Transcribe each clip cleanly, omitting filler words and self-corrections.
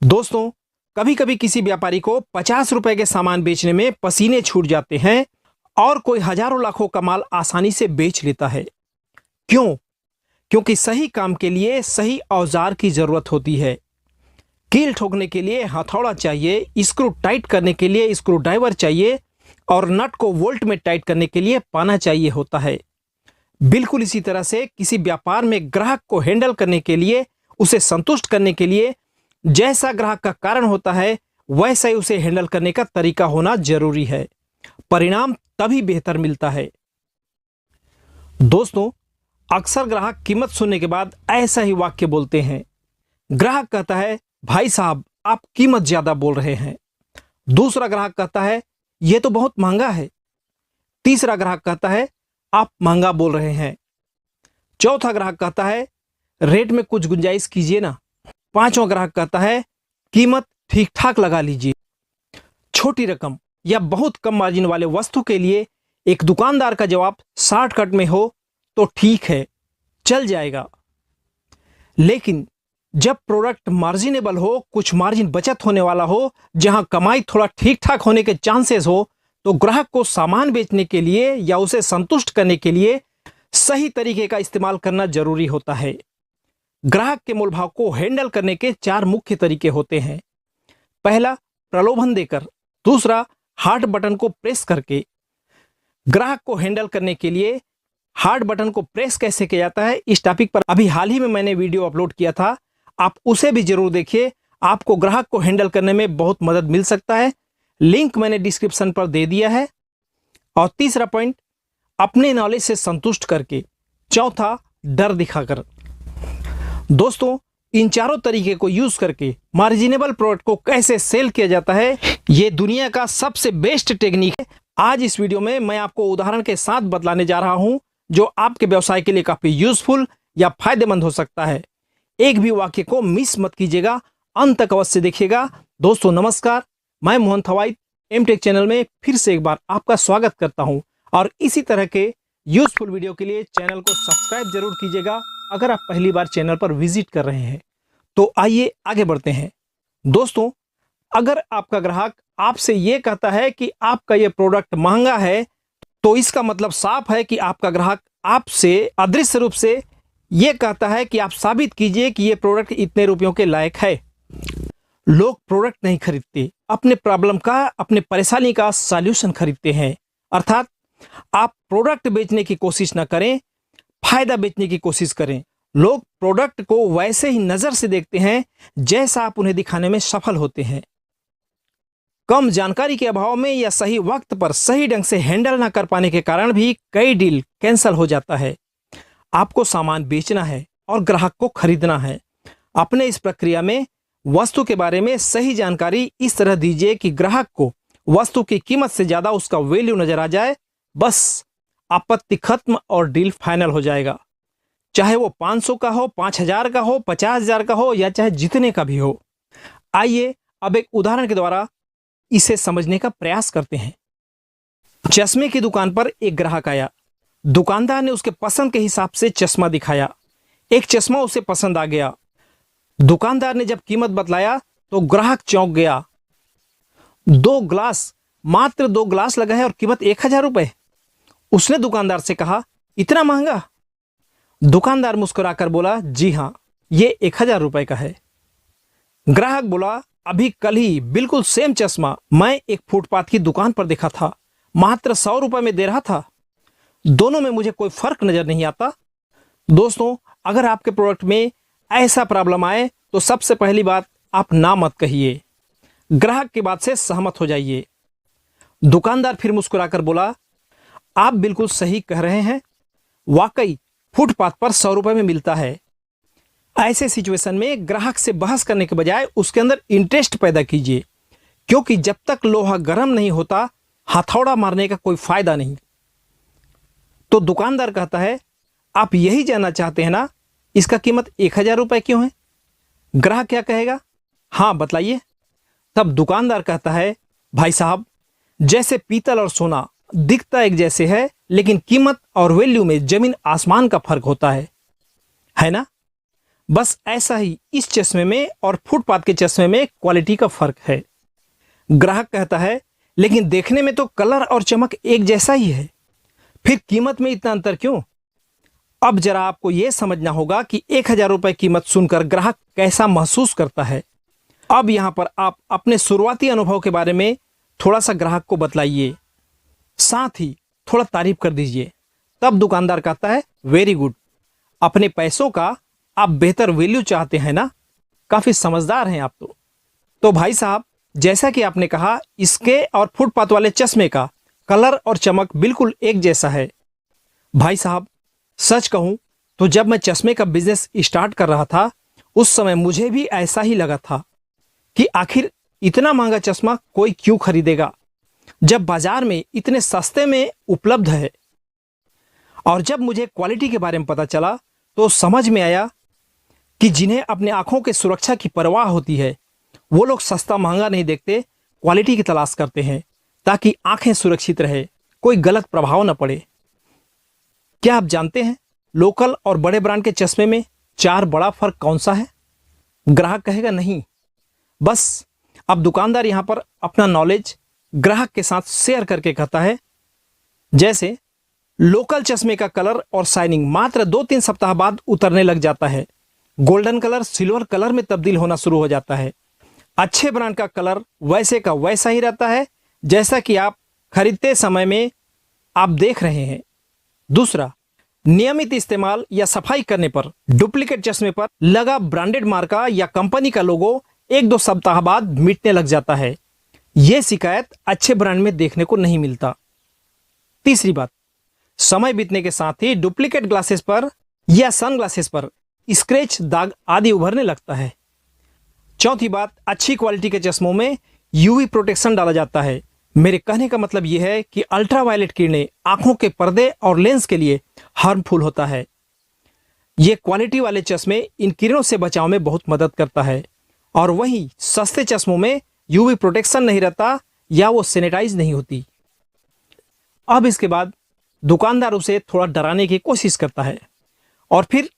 दोस्तों, कभी कभी किसी व्यापारी को 50 रुपए के सामान बेचने में पसीने छूट जाते हैं और कोई हजारों लाखों का माल आसानी से बेच लेता है। क्यों? क्योंकि सही काम के लिए सही औजार की जरूरत होती है। कील ठोकने के लिए हथौड़ा चाहिए, स्क्रू टाइट करने के लिए स्क्रू ड्राइवर चाहिए और नट को वोल्ट में टाइट करने के लिए पाना चाहिए होता है। बिल्कुल इसी तरह से किसी व्यापार में ग्राहक को हैंडल करने के लिए, उसे संतुष्ट करने के लिए जैसा ग्राहक का कारण होता है वैसा ही उसे हैंडल करने का तरीका होना जरूरी है। परिणाम तभी बेहतर मिलता है। दोस्तों, अक्सर ग्राहक कीमत सुनने के बाद ऐसा ही वाक्य बोलते हैं। ग्राहक कहता है, भाई साहब आप कीमत ज्यादा बोल रहे हैं। दूसरा ग्राहक कहता है, यह तो बहुत महंगा है। तीसरा ग्राहक कहता है, आप महंगा बोल रहे हैं। चौथा ग्राहक कहता है, रेट में कुछ गुंजाइश कीजिए ना। पांचवा ग्राहक कहता है, कीमत ठीक ठाक लगा लीजिए। छोटी रकम या बहुत कम मार्जिन वाले वस्तु के लिए एक दुकानदार का जवाब शॉर्टकट में हो तो ठीक है, चल जाएगा। लेकिन जब प्रोडक्ट मार्जिनेबल हो, कुछ मार्जिन बचत होने वाला हो, जहां कमाई थोड़ा ठीक ठाक होने के चांसेस हो, तो ग्राहक को सामान बेचने के लिए या उसे संतुष्ट करने के लिए सही तरीके का इस्तेमाल करना जरूरी होता है। ग्राहक के मूलभाव को हैंडल करने के 4 मुख्य तरीके होते हैं। पहला, प्रलोभन देकर। दूसरा, हार्ड बटन को प्रेस करके। ग्राहक को हैंडल करने के लिए हार्ड बटन को प्रेस कैसे किया जाता है, इस टॉपिक पर अभी हाल ही में मैंने वीडियो अपलोड किया था, आप उसे भी जरूर देखिए। आपको ग्राहक को हैंडल करने में बहुत मदद मिल सकता है। लिंक मैंने डिस्क्रिप्शन पर दे दिया है। और तीसरा पॉइंट, अपने नॉलेज से संतुष्ट करके। चौथा, डर दिखाकर। दोस्तों, इन चारों तरीके को यूज करके मार्जिनेबल प्रोडक्ट को कैसे सेल किया जाता है, यह दुनिया का सबसे बेस्ट टेक्निक है। आज इस वीडियो में मैं आपको उदाहरण के साथ बतलाने जा रहा हूं जो आपके व्यवसाय के लिए काफी यूजफुल या फायदेमंद हो सकता है। एक भी वाक्य को मिस मत कीजिएगा, अंत तक अवश्य देखिएगा। दोस्तों नमस्कार, मैं मोहन थवाइट एमटेक चैनल में फिर से एक बार आपका स्वागत करता हूं और इसी तरह के यूजफुल वीडियो के लिए चैनल को सब्सक्राइब जरूर कीजिएगा अगर आप पहली बार चैनल पर विजिट कर रहे हैं। तो आइए आगे बढ़ते हैं। दोस्तों, अगर आपका ग्राहक आपसे यह कहता है कि आपका यह प्रोडक्ट महंगा है, तो इसका मतलब साफ है कि आपका ग्राहक आपसे अदृश्य रूप से यह कहता है कि आप साबित कीजिए कि यह प्रोडक्ट इतने रुपयों के लायक है। लोग प्रोडक्ट नहीं खरीदते, अपने प्रॉब्लम का, अपने परेशानी का सॉल्यूशन खरीदते हैं। अर्थात आप प्रोडक्ट बेचने की कोशिश न करें, फायदा बेचने की कोशिश करें। लोग प्रोडक्ट को वैसे ही नजर से देखते हैं जैसा आप उन्हें दिखाने में सफल होते हैं। कम जानकारी के अभाव में या सही वक्त पर सही ढंग से हैंडल न कर पाने के कारण भी कई डील कैंसिल हो जाता है। आपको सामान बेचना है और ग्राहक को खरीदना है। अपने इस प्रक्रिया में वस्तु के बारे में सही जानकारी इस तरह दीजिए कि ग्राहक को वस्तु की कीमत से ज्यादा उसका वैल्यू नजर आ जाए। बस आपत्ति खत्म और डील फाइनल हो जाएगा। चाहे वो 500 का हो, 5000 का हो, 50,000 का हो या चाहे जितने का भी हो। आइए अब एक उदाहरण के द्वारा इसे समझने का प्रयास करते हैं। चश्मे की दुकान पर एक ग्राहक आया। दुकानदार ने उसके पसंद के हिसाब से चश्मा दिखाया। एक चश्मा उसे पसंद आ गया। दुकानदार ने जब कीमत बतलाया तो ग्राहक चौंक गया। मात्र 2 ग्लास लगा है और कीमत 1000 रुपए। उसने दुकानदार से कहा, इतना महंगा? दुकानदार मुस्कुराकर बोला, जी हां, ये 1000 रुपए का है। ग्राहक बोला, अभी कल ही बिल्कुल सेम चश्मा मैं एक फुटपाथ की दुकान पर देखा था, मात्र 100 रुपए में दे रहा था। दोनों में मुझे कोई फर्क नजर नहीं आता। दोस्तों, अगर आपके प्रोडक्ट में ऐसा प्रॉब्लम आए तो सबसे पहली बात, आप ना मत कहिए, ग्राहक की बात से सहमत हो जाइए। दुकानदार फिर मुस्कुराकर बोला, आप बिल्कुल सही कह रहे हैं, वाकई फुटपाथ पर 100 रुपए में मिलता है। ऐसे सिचुएशन में ग्राहक से बहस करने के बजाय उसके अंदर इंटरेस्ट पैदा कीजिए, क्योंकि जब तक लोहा गर्म नहीं होता हथौड़ा मारने का कोई फायदा नहीं। तो दुकानदार कहता है, आप यही जानना चाहते हैं ना, इसका कीमत 1000 रुपए क्यों है? ग्राहक क्या कहेगा? हाँ बताइए। तब दुकानदार कहता है, भाई साहब, जैसे पीतल और सोना दिखता एक जैसे है, लेकिन कीमत और वैल्यू में जमीन आसमान का फर्क होता है ना? बस ऐसा ही इस चश्मे में और फुटपाथ के चश्मे में क्वालिटी का फर्क है। ग्राहक कहता है लेकिन देखने में तो कलर और चमक एक जैसा ही है, फिर कीमत में इतना अंतर क्यों? अब जरा आपको यह समझना होगा कि 1,000 रुपए कीमत सुनकर ग्राहक कैसा महसूस करता है। अब यहां पर आप अपने शुरुआती अनुभव के बारे में थोड़ा सा ग्राहक को बतलाइए, साथ ही थोड़ा तारीफ कर दीजिए। तब दुकानदार कहता है वेरी गुड, अपने पैसों का आप बेहतर वैल्यू चाहते हैं ना, काफी समझदार हैं आप तो भाई साहब, जैसा कि आपने कहा इसके और फुटपाथ वाले चश्मे का कलर और चमक बिल्कुल एक जैसा है। भाई साहब, सच कहूं तो जब मैं चश्मे का बिजनेस स्टार्ट कर रहा था उस समय मुझे भी ऐसा ही लगा था कि आखिर इतना महंगा चश्मा कोई क्यों खरीदेगा जब बाजार में इतने सस्ते में उपलब्ध है। और जब मुझे क्वालिटी के बारे में पता चला तो समझ में आया कि जिन्हें अपने आंखों के सुरक्षा की परवाह होती है वो लोग सस्ता महंगा नहीं देखते, क्वालिटी की तलाश करते हैं ताकि आंखें सुरक्षित रहे, कोई गलत प्रभाव न पड़े। क्या आप जानते हैं लोकल और बड़े ब्रांड के चश्मे में 4 बड़ा फर्क कौन सा है? ग्राहक कहेगा नहीं। बस अब दुकानदार यहां पर अपना नॉलेज ग्राहक के साथ शेयर करके कहता है, जैसे लोकल चश्मे का कलर और शाइनिंग मात्र 2-3 सप्ताह बाद उतरने लग जाता है, गोल्डन कलर सिल्वर कलर में तब्दील होना शुरू हो जाता है। अच्छे ब्रांड का कलर वैसे का वैसा ही रहता है जैसा कि आप खरीदते समय में आप देख रहे हैं। दूसरा, नियमित इस्तेमाल या सफाई करने पर डुप्लीकेट चश्मे पर लगा ब्रांडेड मार्का या कंपनी का लोगो 1-2 सप्ताह बाद मिटने लग जाता है। यह शिकायत अच्छे ब्रांड में देखने को नहीं मिलता। तीसरी बात, समय बीतने के साथ ही डुप्लीकेट ग्लासेस पर या सनग्लासेस पर स्क्रैच, दाग आदि उभरने लगता है। चौथी बात, अच्छी क्वालिटी के चश्मों में यूवी प्रोटेक्शन डाला जाता है। मेरे कहने का मतलब यह है कि अल्ट्रावायलेट किरणें आंखों के पर्दे और लेंस के लिए हार्मफुल होता है। ये क्वालिटी वाले चश्मे इन किरणों से बचाव में बहुत मदद करता है और वहीं सस्ते चश्मों में यूवी प्रोटेक्शन नहीं रहता या वो सैनिटाइज नहीं होती। अब इसके बाद दुकानदार उसे थोड़ा डराने की कोशिश करता है और फिर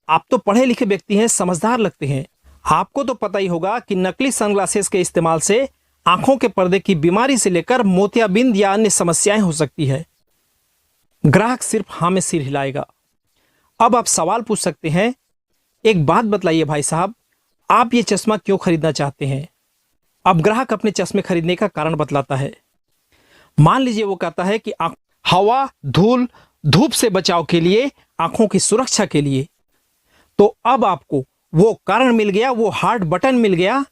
आप तो पढ़े लिखे व्यक्ति हैं, समझदार लगते हैं, आपको तो पता ही होगा कि नकली सनग्लासेस के इस्तेमाल से आंखों के पर्दे की बीमारी से लेकर मोतियाबिंद या अन्य समस्याएं हो सकती है। ग्राहक सिर्फ हाँ में सिर हिलाएगा। अब आप सवाल पूछ सकते हैं, एक बात बतलाइए भाई साहब, आप ये चश्मा क्यों खरीदना चाहते हैं? अब ग्राहक अपने चश्मे खरीदने का कारण बतलाता है। मान लीजिए वो कहता है कि हवा, धूल, धूप से बचाव के लिए, आंखों की सुरक्षा के लिए। तो अब आपको वो कारण मिल गया, वो हार्ड बटन मिल गया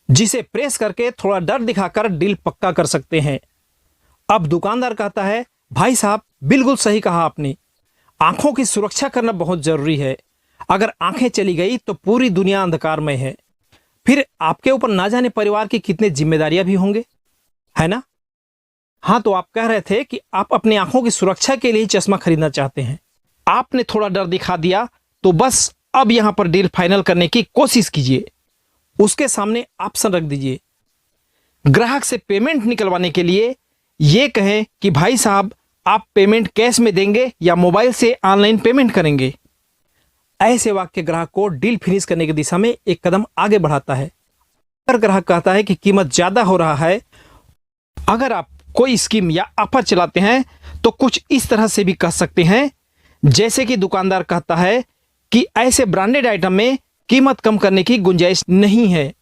जिसे प्रेस करके थोड़ा डर दिखाकर डील पक्का कर सकते हैं। अब दुकानदार कहता है, भाई साहब बिल्कुल सही कहा आपने, आंखों की सुरक्षा करना बहुत जरूरी है। अगर आंखें चली गई तो पूरी दुनिया अंधकार में है, फिर आपके ऊपर ना जाने परिवार की कितनी जिम्मेदारियां भी होंगे, है ना? हाँ, तो आप कह रहे थे कि आप अपनी आंखों की सुरक्षा के लिए चश्मा खरीदना चाहते हैं। आपने थोड़ा डर दिखा दिया, तो बस अब यहां पर डील फाइनल करने की कोशिश कीजिए। उसके सामने ऑप्शन रख दीजिए। ग्राहक से पेमेंट निकलवाने के लिए यह कहें कि भाई साहब आप पेमेंट कैश में देंगे या मोबाइल से ऑनलाइन पेमेंट करेंगे। ऐसे वाक्य ग्राहक को डील फिनिश करने की दिशा में एक कदम आगे बढ़ाता है। अगर ग्राहक कहता है कि कीमत ज्यादा हो रहा है, अगर आप कोई स्कीम या ऑफर चलाते हैं तो कुछ इस तरह से भी कह सकते हैं, जैसे कि दुकानदार कहता है कि ऐसे ब्रांडेड आइटम में कीमत कम करने की गुंजाइश नहीं है,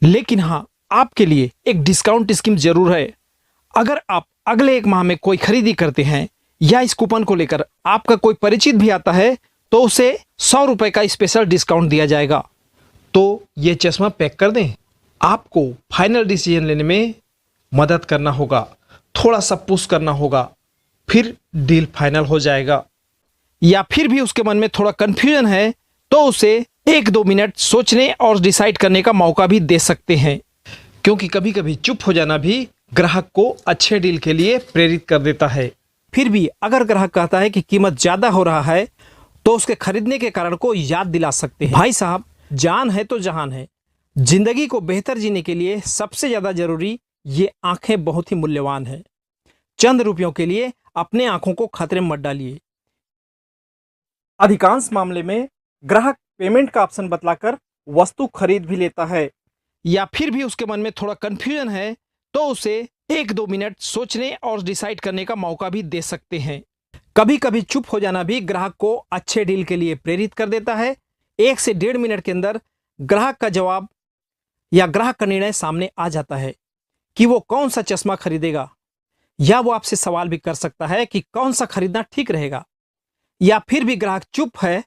लेकिन हाँ आपके लिए एक डिस्काउंट स्कीम जरूर है। अगर आप अगले 1 माह में कोई खरीदी करते हैं या इस कूपन को लेकर आपका कोई परिचित भी आता है तो उसे 100 रुपए का स्पेशल डिस्काउंट दिया जाएगा। तो ये चश्मा पैक कर दें। आपको फाइनल डिसीजन लेने में मदद करना होगा, थोड़ा सा पुश करना होगा, फिर डील फाइनल हो जाएगा। या फिर भी उसके मन में थोड़ा कंफ्यूजन है तो उसे 1-2 मिनट सोचने और डिसाइड करने का मौका भी दे सकते हैं, क्योंकि कभी कभी चुप हो जाना भी ग्राहक को अच्छे डील के लिए प्रेरित कर देता है। फिर भी अगर ग्राहक कहता है कि कीमत ज्यादा हो रहा है तो उसके खरीदने के कारण को याद दिला सकते हैं। भाई साहब, जान है तो जहान है। जिंदगी को बेहतर जीने के लिए सबसे ज्यादा जरूरी ये आंखें बहुत ही मूल्यवान है। चंद रुपयों के लिए अपने आंखों को खतरे में मत डालिए। अधिकांश मामले में ग्राहक पेमेंट का ऑप्शन बतलाकर वस्तु खरीद भी लेता है, या फिर भी उसके मन में थोड़ा कंफ्यूजन है तो उसे 1-2 मिनट सोचने और डिसाइड करने का मौका भी दे सकते हैं। कभी कभी चुप हो जाना भी ग्राहक को अच्छे डील के लिए प्रेरित कर देता है। 1 से 1.5 मिनट के अंदर ग्राहक का जवाब या ग्राहक का निर्णय सामने आ जाता है कि वो कौन सा चश्मा खरीदेगा, या वो आपसे सवाल भी कर सकता है कि कौन सा खरीदना ठीक रहेगा। या फिर भी ग्राहक चुप है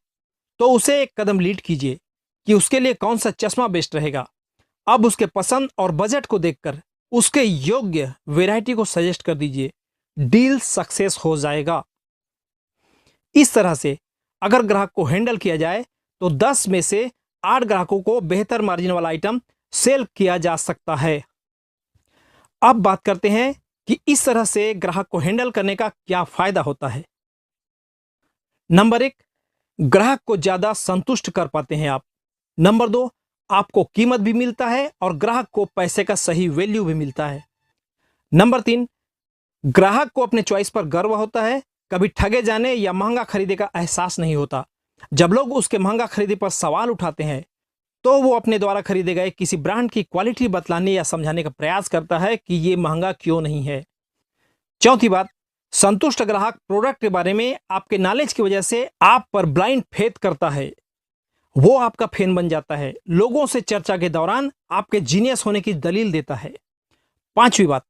तो उसे एक कदम लीड कीजिए कि उसके लिए कौन सा चश्मा बेस्ट रहेगा। अब उसके पसंद और बजट को देखकर उसके योग्य वैरायटी को सजेस्ट कर दीजिए, डील सक्सेस हो जाएगा। इस तरह से अगर ग्राहक को हैंडल किया जाए तो 10 में से 8 ग्राहकों को बेहतर मार्जिन वाला आइटम सेल किया जा सकता है। अब बात करते हैं कि इस तरह से ग्राहक को हैंडल करने का क्या फायदा होता है। नंबर 1, ग्राहक को ज्यादा संतुष्ट कर पाते हैं आप। नंबर 2, आपको कीमत भी मिलता है और ग्राहक को पैसे का सही वैल्यू भी मिलता है। नंबर 3, ग्राहक को अपने चॉइस पर गर्व होता है, कभी ठगे जाने या महंगा खरीदे का एहसास नहीं होता। जब लोग उसके महंगा खरीदे पर सवाल उठाते हैं तो वो अपने द्वारा खरीदे गए किसी ब्रांड की क्वालिटी बतलाने या समझाने का प्रयास करता है कि ये महंगा क्यों नहीं है। चौथी बात, संतुष्ट ग्राहक प्रोडक्ट के बारे में आपके नॉलेज की वजह से आप पर ब्लाइंड फेथ करता है, वो आपका फैन बन जाता है, लोगों से चर्चा के दौरान आपके जीनियस होने की दलील देता है। पांचवी बात,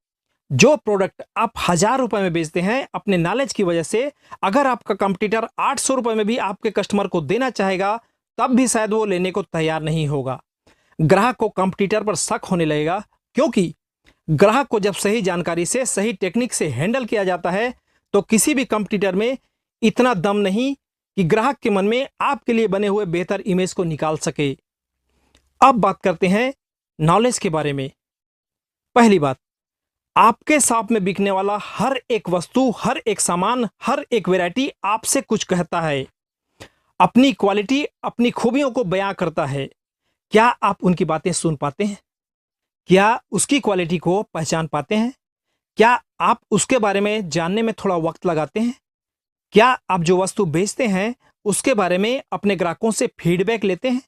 जो प्रोडक्ट आप 1000 रुपए में बेचते हैं, अपने नॉलेज की वजह से अगर आपका कंपटीटर 800 रुपए में भी आपके कस्टमर को देना चाहेगा तब भी शायद वो लेने को तैयार नहीं होगा। ग्राहक को कंपटीटर पर शक होने लगेगा, क्योंकि ग्राहक को जब सही जानकारी से सही टेक्निक से हैंडल किया जाता है तो किसी भी कंपटीटर में इतना दम नहीं कि ग्राहक के मन में आपके लिए बने हुए बेहतर इमेज को निकाल सके। अब बात करते हैं नॉलेज के बारे में। पहली बात, आपके शॉप में बिकने वाला हर एक वस्तु, हर एक सामान, हर एक वैरायटी आपसे कुछ कहता है, अपनी क्वालिटी, अपनी खूबियों को बयां करता है। क्या आप उनकी बातें सुन पाते हैं? क्या उसकी क्वालिटी को पहचान पाते हैं? क्या आप उसके बारे में जानने में थोड़ा वक्त लगाते हैं? क्या आप जो वस्तु बेचते हैं उसके बारे में अपने ग्राहकों से फीडबैक लेते हैं?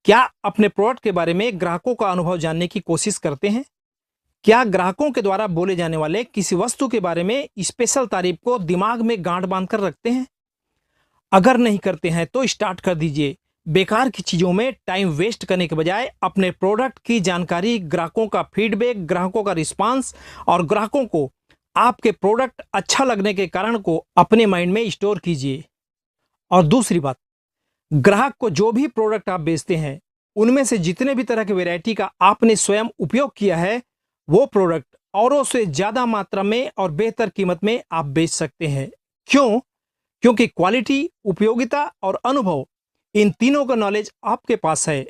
क्या अपने प्रोडक्ट के बारे में ग्राहकों का अनुभव जानने की कोशिश करते हैं? क्या ग्राहकों के द्वारा बोले जाने वाले किसी वस्तु के बारे में स्पेशल तारीफ को दिमाग में गांठ बांधकर रखते हैं? अगर नहीं करते हैं तो स्टार्ट कर दीजिए। बेकार की चीजों में टाइम वेस्ट करने के बजाय अपने प्रोडक्ट की जानकारी, ग्राहकों का फीडबैक, ग्राहकों का रिस्पांस और ग्राहकों को आपके प्रोडक्ट अच्छा लगने के कारण को अपने माइंड में स्टोर कीजिए। और दूसरी बात, ग्राहक को जो भी प्रोडक्ट आप बेचते हैं उनमें से जितने भी तरह के वैरायटी का आपने स्वयं उपयोग किया है, वो प्रोडक्ट औरों से ज्यादा मात्रा में और बेहतर कीमत में आप बेच सकते हैं। क्यों? क्योंकि क्वालिटी, उपयोगिता और अनुभव, इन तीनों का नॉलेज आपके पास है,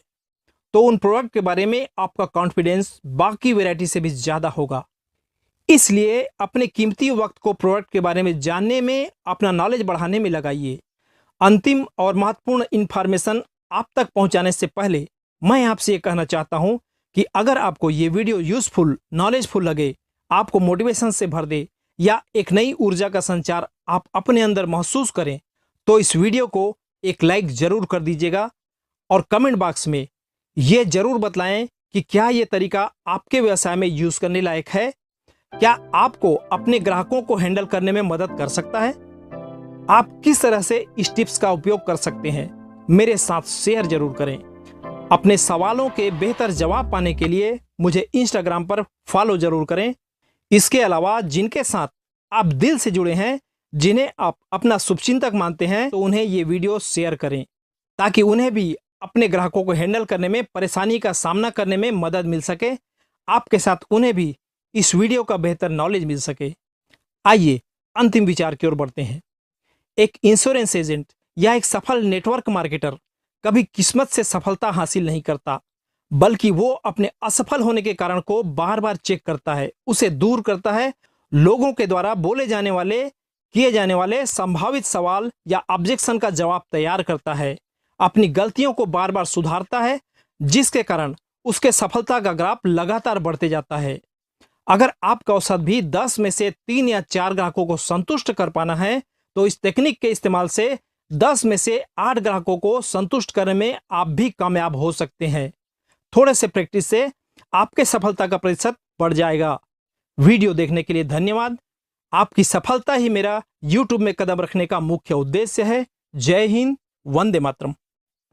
तो उन प्रोडक्ट के बारे में आपका कॉन्फिडेंस बाकी वैरायटी से भी ज्यादा होगा। इसलिए अपने कीमती वक्त को प्रोडक्ट के बारे में जानने में, अपना नॉलेज बढ़ाने में लगाइए। अंतिम और महत्वपूर्ण इंफॉर्मेशन आप तक पहुंचाने से पहले मैं आपसे ये कहना चाहता हूं कि अगर आपको ये वीडियो यूजफुल, नॉलेजफुल लगे, आपको मोटिवेशन से भर दे या एक नई ऊर्जा का संचार आप अपने अंदर महसूस करें, तो इस वीडियो को एक लाइक जरूर कर दीजिएगा और कमेंट बॉक्स में ये जरूर बतलाएं कि क्या ये तरीका आपके व्यवसाय में यूज करने लायक है, क्या आपको अपने ग्राहकों को हैंडल करने में मदद कर सकता है, आप किस तरह से इस टिप्स का उपयोग कर सकते हैं। मेरे साथ शेयर जरूर करें। अपने सवालों के बेहतर जवाब पाने के लिए मुझे इंस्टाग्राम पर फॉलो जरूर करें। इसके अलावा जिनके साथ आप दिल से जुड़े हैं, जिन्हें आप अपना शुभचिंतक मानते हैं, तो उन्हें ये वीडियो शेयर करें ताकि उन्हें भी अपने ग्राहकों को हैंडल करने में, परेशानी का सामना करने में मदद मिल सके। आपके साथ उन्हें भी इस वीडियो का बेहतर नॉलेज मिल सके। आइए अंतिम विचार की ओर बढ़ते हैं। एक इंश्योरेंस एजेंट या एक सफल नेटवर्क मार्केटर कभी किस्मत से सफलता हासिल नहीं करता, बल्कि वो अपने असफल होने के कारण को बार बार चेक करता है, उसे दूर करता है, लोगों के द्वारा बोले जाने वाले, किए जाने वाले संभावित सवाल या ऑब्जेक्शन का जवाब तैयार करता है, अपनी गलतियों को बार बार सुधारता है, जिसके कारण उसके सफलता का ग्राफ लगातार बढ़ते जाता है। अगर आपका औसत भी 10 में से 3 या 4 ग्राहकों को संतुष्ट कर पाना है, तो इस टेक्निक के इस्तेमाल से 10 में से 8 ग्राहकों को संतुष्ट करने में आप भी कामयाब हो सकते हैं। थोड़े से प्रैक्टिस से आपके सफलता का प्रतिशत बढ़ जाएगा। वीडियो देखने के लिए धन्यवाद। आपकी सफलता ही मेरा YouTube में कदम रखने का मुख्य उद्देश्य है। जय हिंद, वंदे मातरम।